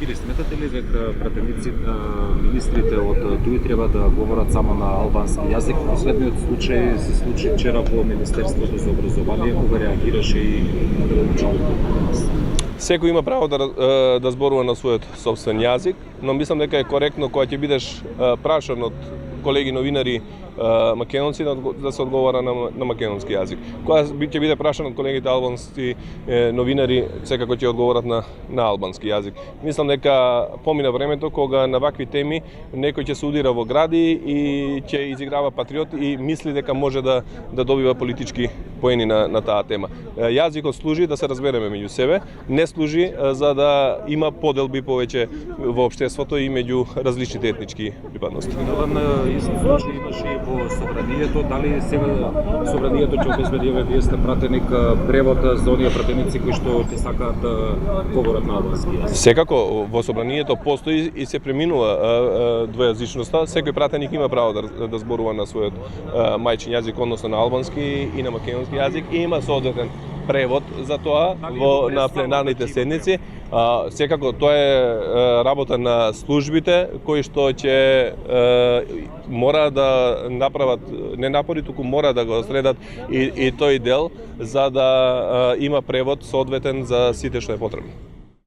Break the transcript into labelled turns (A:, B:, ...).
A: Кири, сметате ли дека пратеници министрите од ДУИ треба да говорат само на албански јазик? Последниот случај се случи вчера во Министерството за образование, кога реагираше и градоначалникот.
B: Секој има право да зборува на својот собствен јазик, но мислам дека е коректно кога ќе бидеш прашан од колеги новинари македонци да се одговара на македонски јазик. Кога ќе биде прашан од колегите албански новинари, секако ќе одговорат на албански јазик. Мислам дека помина времето кога на вакви теми некој ќе се удира во гради и ќе изиграва патриот и мисли дека може да добива политички поени на таа тема. Јазикот служи да се разбереме меѓу себе, не служи за да има поделби повеќе во општеството и меѓу различните етнички припадности.
A: Случај имаше и во собранието, дали сега собранието ќе обезбеди, вие сте пратеник превод за оние пратеници кои што ќе сакаат да говорат на албански јазик?
B: Секако во собранието постои и се преминува двојазичноста. Секој пратеник има право да зборува на својот мајчин јазик, односно на албански и на македонски јазик, и има соодветен превод за тоа на пленарните седници. Секако тоа е работа на службите кои што ќе мора да направат не напори, туку мора да го средат и тој дел за да има превод соодветен за сите што е потребно.